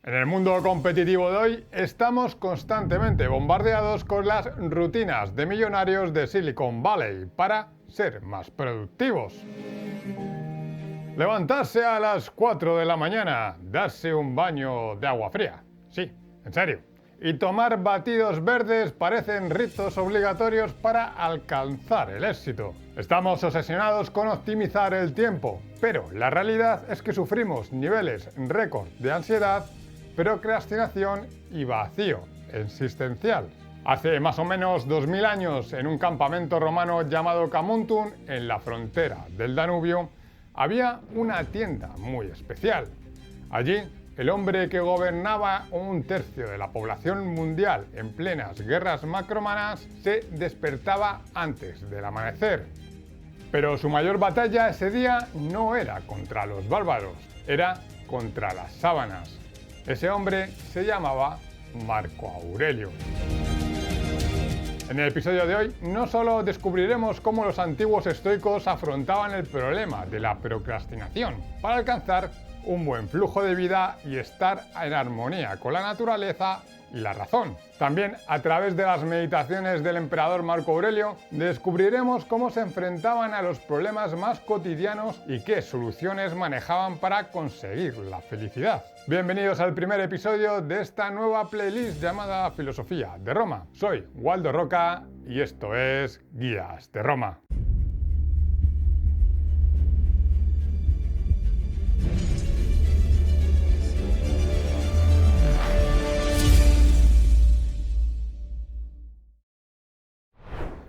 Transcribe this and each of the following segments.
En el mundo competitivo de hoy estamos constantemente bombardeados con las rutinas de millonarios de Silicon Valley para ser más productivos. Levantarse a las 4 de la mañana, darse un baño de agua fría, sí, en serio, y tomar batidos verdes parecen ritos obligatorios para alcanzar el éxito. Estamos obsesionados con optimizar el tiempo, pero la realidad es que sufrimos niveles récord de ansiedad, procrastinación y vacío existencial. Hace más o menos 2000 años, en un campamento romano llamado Camuntum, en la frontera del Danubio, había una tienda muy especial. Allí, el hombre que gobernaba un tercio de la población mundial en plenas guerras macromanas se despertaba antes del amanecer. Pero su mayor batalla ese día no era contra los bárbaros, era contra las sábanas. Ese hombre se llamaba Marco Aurelio. En el episodio de hoy no solo descubriremos cómo los antiguos estoicos afrontaban el problema de la procrastinación para alcanzar un buen flujo de vida y estar en armonía con la naturaleza y la razón. También, a través de las meditaciones del emperador Marco Aurelio, descubriremos cómo se enfrentaban a los problemas más cotidianos y qué soluciones manejaban para conseguir la felicidad. Bienvenidos al primer episodio de esta nueva playlist llamada Filosofía de Roma. Soy Waldo Roca y esto es Guías de Roma.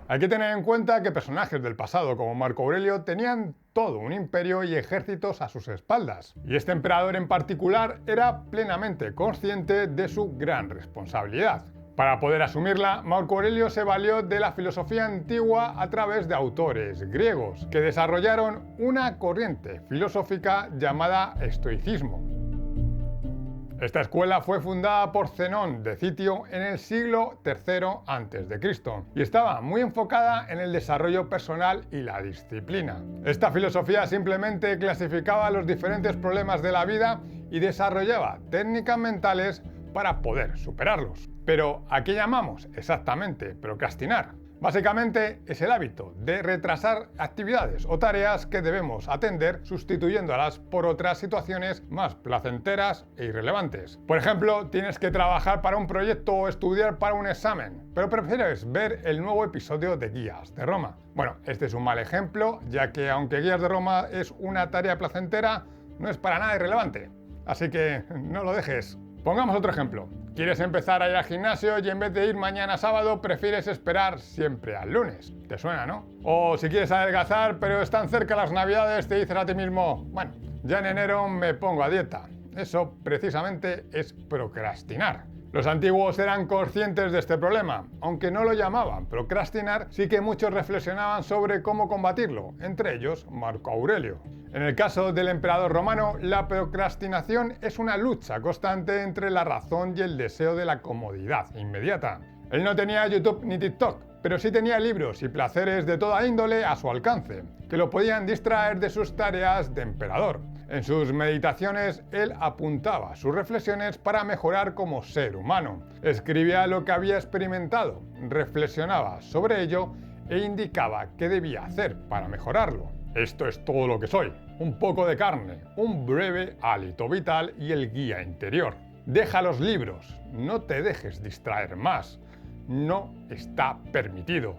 Hay que tener en cuenta que personajes del pasado como Marco Aurelio tenían todo un imperio y ejércitos a sus espaldas. Y este emperador en particular era plenamente consciente de su gran responsabilidad. Para poder asumirla, Marco Aurelio se valió de la filosofía antigua a través de autores griegos, que desarrollaron una corriente filosófica llamada estoicismo. Esta escuela fue fundada por Zenón de Citio en el siglo III a.C. y estaba muy enfocada en el desarrollo personal y la disciplina. Esta filosofía simplemente clasificaba los diferentes problemas de la vida y desarrollaba técnicas mentales para poder superarlos. Pero ¿a qué llamamos exactamente procrastinar? Básicamente es el hábito de retrasar actividades o tareas que debemos atender sustituyéndolas por otras situaciones más placenteras e irrelevantes. Por ejemplo, tienes que trabajar para un proyecto o estudiar para un examen, pero prefieres ver el nuevo episodio de Guías de Roma. Bueno, este es un mal ejemplo, ya que aunque Guías de Roma es una tarea placentera, no es para nada irrelevante. Así que no lo dejes. Pongamos otro ejemplo. Quieres empezar a ir al gimnasio y en vez de ir mañana sábado prefieres esperar siempre al lunes. ¿Te suena, no? O si quieres adelgazar pero están cerca las navidades, te dices a ti mismo, bueno, ya en enero me pongo a dieta. Eso precisamente es procrastinar. Los antiguos eran conscientes de este problema, aunque no lo llamaban procrastinar, sí que muchos reflexionaban sobre cómo combatirlo, entre ellos Marco Aurelio. En el caso del emperador romano, la procrastinación es una lucha constante entre la razón y el deseo de la comodidad inmediata. Él no tenía YouTube ni TikTok, pero sí tenía libros y placeres de toda índole a su alcance, que lo podían distraer de sus tareas de emperador. En sus meditaciones, él apuntaba sus reflexiones para mejorar como ser humano. Escribía lo que había experimentado, reflexionaba sobre ello e indicaba qué debía hacer para mejorarlo. Esto es todo lo que soy. Un poco de carne, un breve hálito vital y el guía interior. Deja los libros, no te dejes distraer más. No está permitido,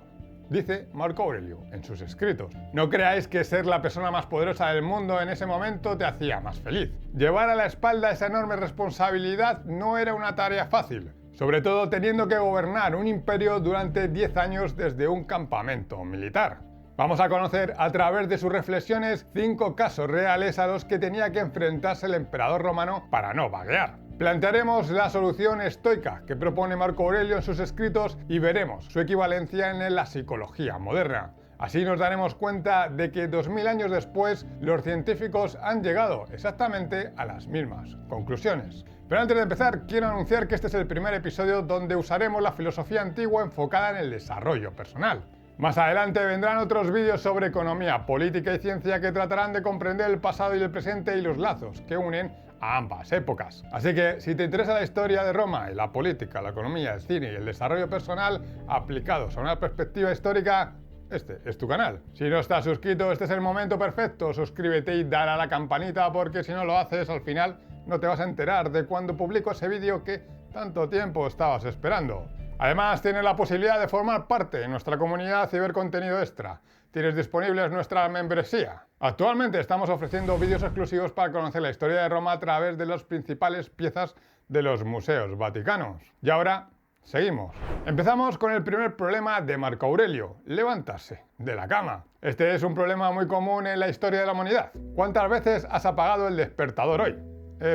dice Marco Aurelio en sus escritos. No creáis que ser la persona más poderosa del mundo en ese momento te hacía más feliz. Llevar a la espalda esa enorme responsabilidad no era una tarea fácil, sobre todo teniendo que gobernar un imperio durante 10 años desde un campamento militar. Vamos a conocer a través de sus reflexiones 5 casos reales a los que tenía que enfrentarse el emperador romano para no vaguear. Plantearemos la solución estoica que propone Marco Aurelio en sus escritos y veremos su equivalencia en la psicología moderna. Así nos daremos cuenta de que 2000 años después los científicos han llegado exactamente a las mismas conclusiones. Pero antes de empezar, quiero anunciar que este es el primer episodio donde usaremos la filosofía antigua enfocada en el desarrollo personal. Más adelante vendrán otros vídeos sobre economía, política y ciencia que tratarán de comprender el pasado y el presente y los lazos que unen a ambas épocas. Así que si te interesa la historia de Roma y la política, la economía, el cine y el desarrollo personal aplicados a una perspectiva histórica, este es tu canal. Si no estás suscrito, este es el momento perfecto. Suscríbete y dale a la campanita porque si no lo haces, al final no te vas a enterar de cuando publico ese vídeo que tanto tiempo estabas esperando. Además, tienes la posibilidad de formar parte de nuestra comunidad y ver contenido extra. Tienes disponible nuestra membresía. Actualmente estamos ofreciendo vídeos exclusivos para conocer la historia de Roma a través de las principales piezas de los museos vaticanos. Y ahora, seguimos. Empezamos con el primer problema de Marco Aurelio: levantarse de la cama. Este es un problema muy común en la historia de la humanidad. ¿Cuántas veces has apagado el despertador hoy?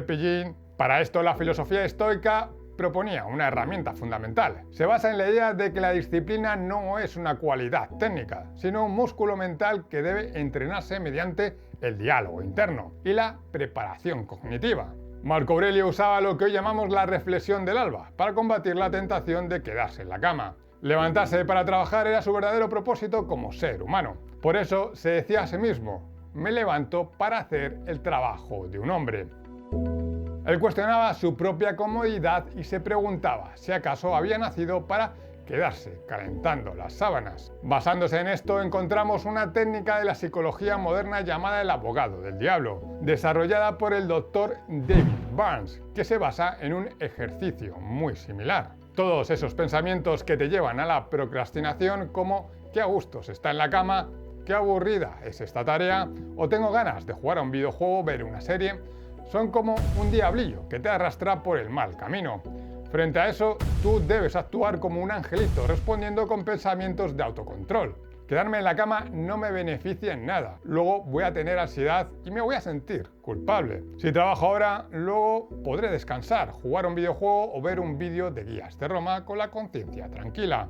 Pillín. Para esto la filosofía estoica proponía una herramienta fundamental. Se basa en la idea de que la disciplina no es una cualidad técnica, sino un músculo mental que debe entrenarse mediante el diálogo interno y la preparación cognitiva. Marco Aurelio usaba lo que hoy llamamos la reflexión del alba para combatir la tentación de quedarse en la cama. Levantarse para trabajar era su verdadero propósito como ser humano. Por eso se decía a sí mismo: me levanto para hacer el trabajo de un hombre. Él cuestionaba su propia comodidad y se preguntaba si acaso había nacido para quedarse calentando las sábanas. Basándose en esto, encontramos una técnica de la psicología moderna llamada el abogado del diablo, desarrollada por el doctor David Burns, que se basa en un ejercicio muy similar. Todos esos pensamientos que te llevan a la procrastinación, como qué a gusto se está en la cama, qué aburrida es esta tarea, o tengo ganas de jugar a un videojuego, ver una serie, son como un diablillo que te arrastra por el mal camino. Frente a eso, tú debes actuar como un angelito, respondiendo con pensamientos de autocontrol. Quedarme en la cama no me beneficia en nada. Luego voy a tener ansiedad y me voy a sentir culpable. Si trabajo ahora, luego podré descansar, jugar un videojuego o ver un vídeo de guías de Roma con la conciencia tranquila.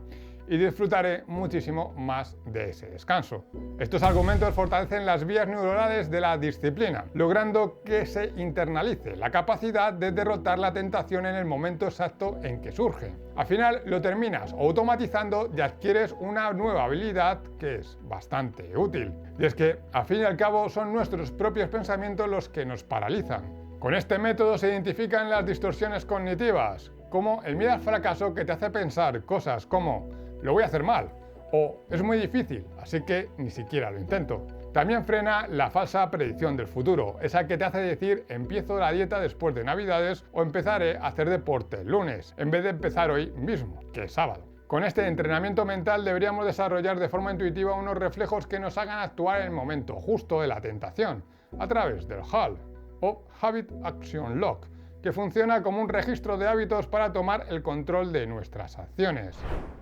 Y disfrutaré muchísimo más de ese descanso. Estos argumentos fortalecen las vías neuronales de la disciplina, logrando que se internalice la capacidad de derrotar la tentación en el momento exacto en que surge. Al final lo terminas automatizando y adquieres una nueva habilidad que es bastante útil. Y es que, al fin y al cabo, son nuestros propios pensamientos los que nos paralizan. Con este método se identifican las distorsiones cognitivas, como el miedo al fracaso que te hace pensar cosas como lo voy a hacer mal, o es muy difícil, así que ni siquiera lo intento. También frena la falsa predicción del futuro, esa que te hace decir empiezo la dieta después de Navidades o empezaré a hacer deporte el lunes, en vez de empezar hoy mismo, que es sábado. Con este entrenamiento mental deberíamos desarrollar de forma intuitiva unos reflejos que nos hagan actuar en el momento justo de la tentación, a través del HAL, o Habit Action Log, que funciona como un registro de hábitos para tomar el control de nuestras acciones.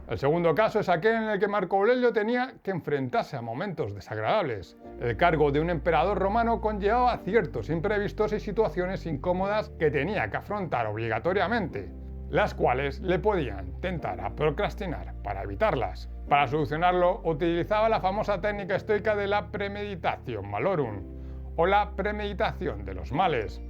El segundo caso es aquel en el que Marco Aurelio tenía que enfrentarse a momentos desagradables. El cargo de un emperador romano conllevaba ciertos imprevistos y situaciones incómodas que tenía que afrontar obligatoriamente, las cuales le podían tentar a procrastinar para evitarlas. Para solucionarlo, utilizaba la famosa técnica estoica de la premeditatio malorum, o la premeditación de los males.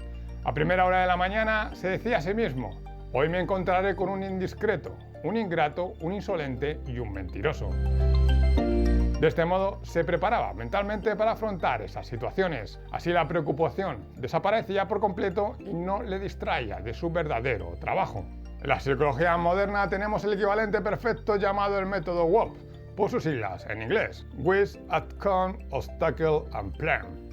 A primera hora de la mañana se decía a sí mismo: hoy me encontraré con un indiscreto, un ingrato, un insolente y un mentiroso. De este modo se preparaba mentalmente para afrontar esas situaciones. Así la preocupación desaparecía por completo y no le distraía de su verdadero trabajo. En la psicología moderna tenemos el equivalente perfecto llamado el método WOP, por sus siglas en inglés: Wish, Outcome, Obstacle and Plan.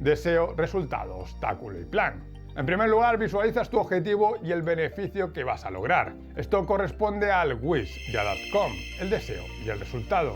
Deseo, resultado, obstáculo y plan. En primer lugar, visualizas tu objetivo y el beneficio que vas a lograr. Esto corresponde al wish y al outcome, el deseo y el resultado,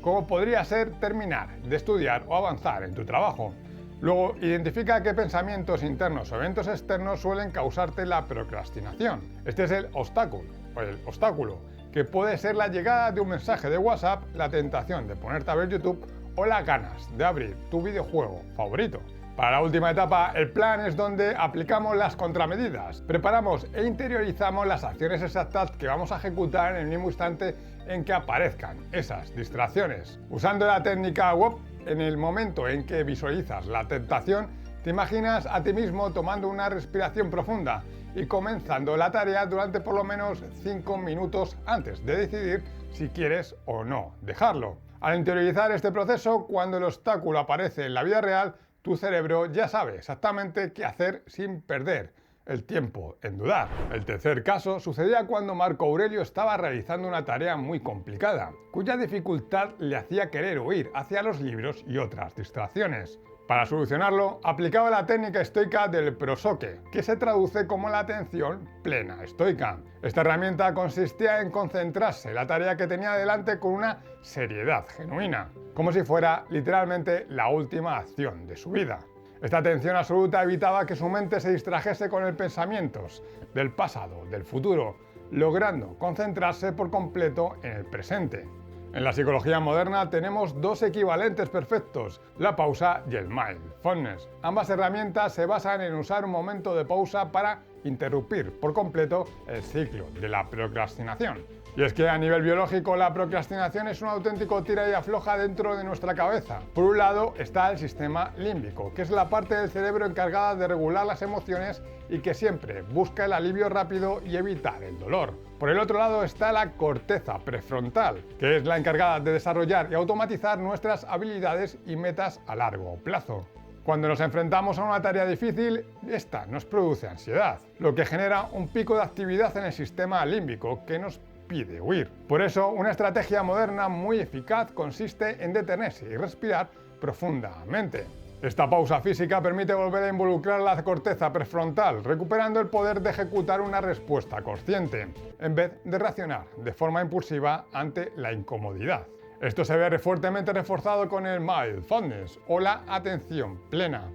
como podría ser terminar de estudiar o avanzar en tu trabajo. Luego, identifica qué pensamientos internos o eventos externos suelen causarte la procrastinación. Este es el obstáculo, que puede ser la llegada de un mensaje de WhatsApp, la tentación de ponerte a ver YouTube o las ganas de abrir tu videojuego favorito. Para la última etapa, el plan es donde aplicamos las contramedidas. Preparamos e interiorizamos las acciones exactas que vamos a ejecutar en el mismo instante en que aparezcan esas distracciones. Usando la técnica WOP, en el momento en que visualizas la tentación, te imaginas a ti mismo tomando una respiración profunda y comenzando la tarea durante por lo menos 5 minutos antes de decidir si quieres o no dejarlo. Al interiorizar este proceso, cuando el obstáculo aparece en la vida real, tu cerebro ya sabe exactamente qué hacer sin perder el tiempo en dudar. El tercer caso sucedía cuando Marco Aurelio estaba realizando una tarea muy complicada, cuya dificultad le hacía querer huir hacia los libros y otras distracciones. Para solucionarlo, aplicaba la técnica estoica del prosoque, que se traduce como la atención plena estoica. Esta herramienta consistía en concentrarse en la tarea que tenía delante con una seriedad genuina, como si fuera literalmente la última acción de su vida. Esta atención absoluta evitaba que su mente se distrajese con pensamientos del pasado, del futuro, logrando concentrarse por completo en el presente. En la psicología moderna tenemos dos equivalentes perfectos, la pausa y el mindfulness. Ambas herramientas se basan en usar un momento de pausa para interrumpir por completo el ciclo de la procrastinación. Y es que a nivel biológico la procrastinación es un auténtico tira y afloja dentro de nuestra cabeza. Por un lado está el sistema límbico, que es la parte del cerebro encargada de regular las emociones y que siempre busca el alivio rápido y evitar el dolor. Por el otro lado está la corteza prefrontal, que es la encargada de desarrollar y automatizar nuestras habilidades y metas a largo plazo. Cuando nos enfrentamos a una tarea difícil, esta nos produce ansiedad, lo que genera un pico de actividad en el sistema límbico que nos pide huir. Por eso, una estrategia moderna muy eficaz consiste en detenerse y respirar profundamente. Esta pausa física permite volver a involucrar la corteza prefrontal, recuperando el poder de ejecutar una respuesta consciente, en vez de reaccionar de forma impulsiva ante la incomodidad. Esto se ve fuertemente reforzado con el mindfulness o la atención plena.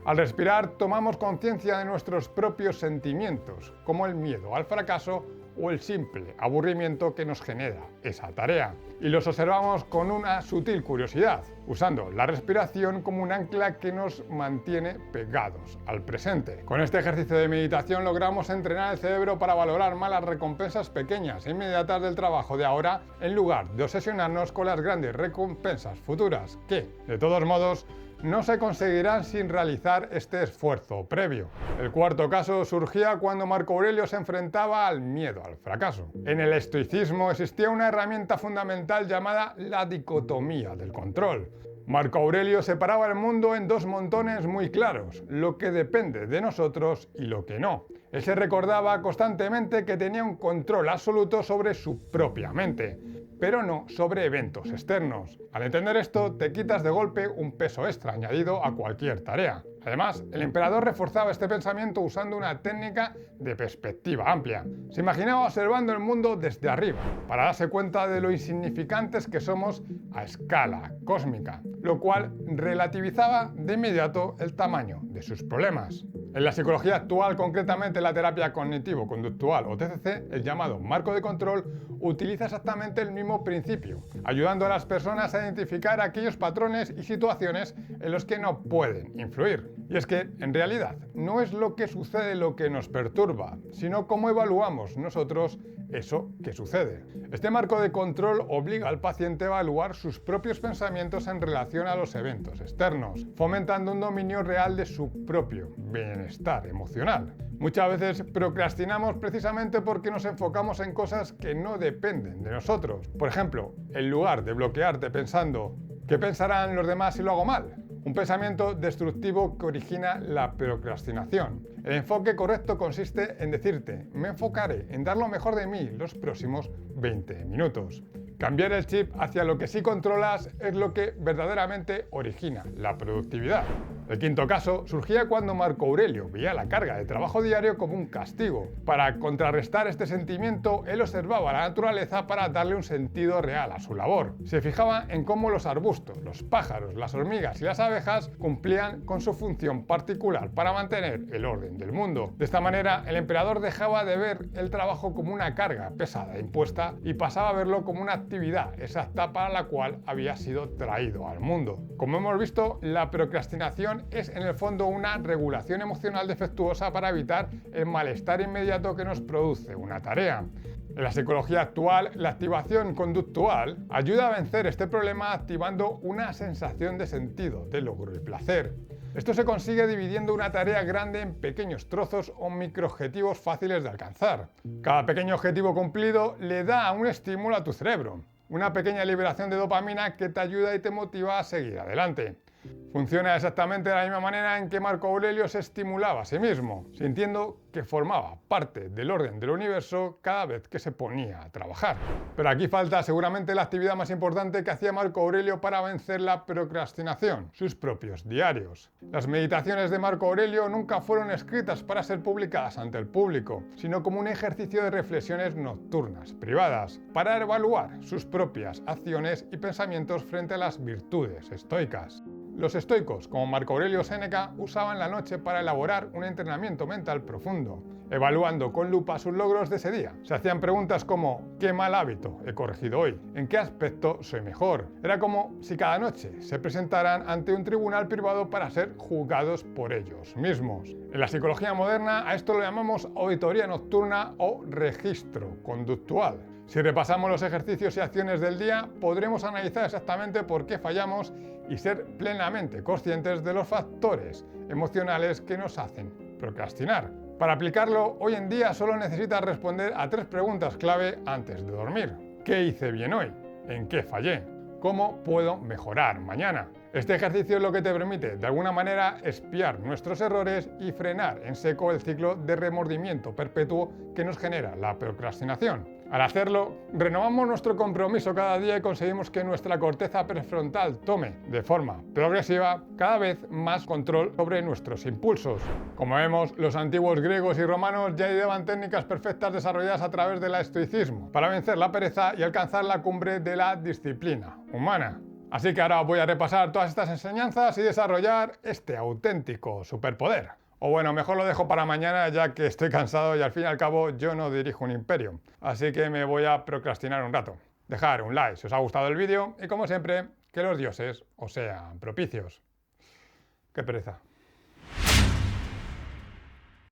Al respirar tomamos conciencia de nuestros propios sentimientos, como el miedo al fracaso o el simple aburrimiento que nos genera esa tarea. Y los observamos con una sutil curiosidad, usando la respiración como un ancla que nos mantiene pegados al presente. Con este ejercicio de meditación logramos entrenar el cerebro para valorar más las recompensas pequeñas e inmediatas del trabajo de ahora, en lugar de obsesionarnos con las grandes recompensas futuras, que, de todos modos, no se conseguirán sin realizar este esfuerzo previo. El cuarto caso surgía cuando Marco Aurelio se enfrentaba al miedo al fracaso. En el estoicismo existía una herramienta fundamental llamada la dicotomía del control. Marco Aurelio separaba el mundo en dos montones muy claros, lo que depende de nosotros y lo que no. Él se recordaba constantemente que tenía un control absoluto sobre su propia mente, pero no sobre eventos externos. Al entender esto, te quitas de golpe un peso extra añadido a cualquier tarea. Además, el emperador reforzaba este pensamiento usando una técnica de perspectiva amplia. Se imaginaba observando el mundo desde arriba, para darse cuenta de lo insignificantes que somos a escala cósmica, lo cual relativizaba de inmediato el tamaño de sus problemas. En la psicología actual, concretamente la terapia cognitivo-conductual o TCC, el llamado marco de control utiliza exactamente el mismo principio, ayudando a las personas a identificar aquellos patrones y situaciones en los que no pueden influir. Y es que, en realidad, no es lo que sucede lo que nos perturba, sino cómo evaluamos nosotros eso que sucede. Este marco de control obliga al paciente a evaluar sus propios pensamientos en relación a los eventos externos, fomentando un dominio real de su propio bienestar emocional. Muchas veces procrastinamos precisamente porque nos enfocamos en cosas que no dependen de nosotros. Por ejemplo, en lugar de bloquearte pensando ¿qué pensarán los demás si lo hago mal? Un pensamiento destructivo que origina la procrastinación. El enfoque correcto consiste en decirte, me enfocaré en dar lo mejor de mí los próximos 20 minutos. Cambiar el chip hacia lo que sí controlas es lo que verdaderamente origina la productividad. El quinto caso surgía cuando Marco Aurelio veía la carga de trabajo diario como un castigo. Para contrarrestar este sentimiento, él observaba la naturaleza para darle un sentido real a su labor. Se fijaba en cómo los arbustos, los pájaros, las hormigas y las abejas cumplían con su función particular para mantener el orden del mundo. De esta manera, el emperador dejaba de ver el trabajo como una carga pesada e impuesta y pasaba a verlo como una actividad exacta para la cual había sido traído al mundo. Como hemos visto, la procrastinación es en el fondo una regulación emocional defectuosa para evitar el malestar inmediato que nos produce una tarea. En la psicología actual, la activación conductual ayuda a vencer este problema activando una sensación de sentido, de logro y placer. Esto se consigue dividiendo una tarea grande en pequeños trozos o microobjetivos fáciles de alcanzar. Cada pequeño objetivo cumplido le da un estímulo a tu cerebro, una pequeña liberación de dopamina que te ayuda y te motiva a seguir adelante. Funciona exactamente de la misma manera en que Marco Aurelio se estimulaba a sí mismo, sintiendo que formaba parte del orden del universo cada vez que se ponía a trabajar. Pero aquí falta seguramente la actividad más importante que hacía Marco Aurelio para vencer la procrastinación, sus propios diarios. Las meditaciones de Marco Aurelio nunca fueron escritas para ser publicadas ante el público, sino como un ejercicio de reflexiones nocturnas, privadas, para evaluar sus propias acciones y pensamientos frente a las virtudes estoicas. Los estoicos, como Marco Aurelio Séneca, usaban la noche para elaborar un entrenamiento mental profundo, evaluando con lupa sus logros de ese día. Se hacían preguntas como ¿qué mal hábito he corregido hoy? ¿En qué aspecto soy mejor? Era como si cada noche se presentaran ante un tribunal privado para ser juzgados por ellos mismos. En la psicología moderna a esto lo llamamos auditoría nocturna o registro conductual. Si repasamos los ejercicios y acciones del día, podremos analizar exactamente por qué fallamos y ser plenamente conscientes de los factores emocionales que nos hacen procrastinar. Para aplicarlo, hoy en día solo necesitas responder a 3 preguntas clave antes de dormir. ¿Qué hice bien hoy? ¿En qué fallé? ¿Cómo puedo mejorar mañana? Este ejercicio es lo que te permite, de alguna manera, espiar nuestros errores y frenar en seco el ciclo de remordimiento perpetuo que nos genera la procrastinación. Al hacerlo, renovamos nuestro compromiso cada día y conseguimos que nuestra corteza prefrontal tome, de forma progresiva, cada vez más control sobre nuestros impulsos. Como vemos, los antiguos griegos y romanos ya ideaban técnicas perfectas desarrolladas a través del estoicismo para vencer la pereza y alcanzar la cumbre de la disciplina humana. Así que ahora voy a repasar todas estas enseñanzas y desarrollar este auténtico superpoder. O bueno, mejor lo dejo para mañana ya que estoy cansado y al fin y al cabo yo no dirijo un imperio. Así que me voy a procrastinar un rato. Dejar un like si os ha gustado el vídeo y como siempre, que los dioses os sean propicios. ¡Qué pereza!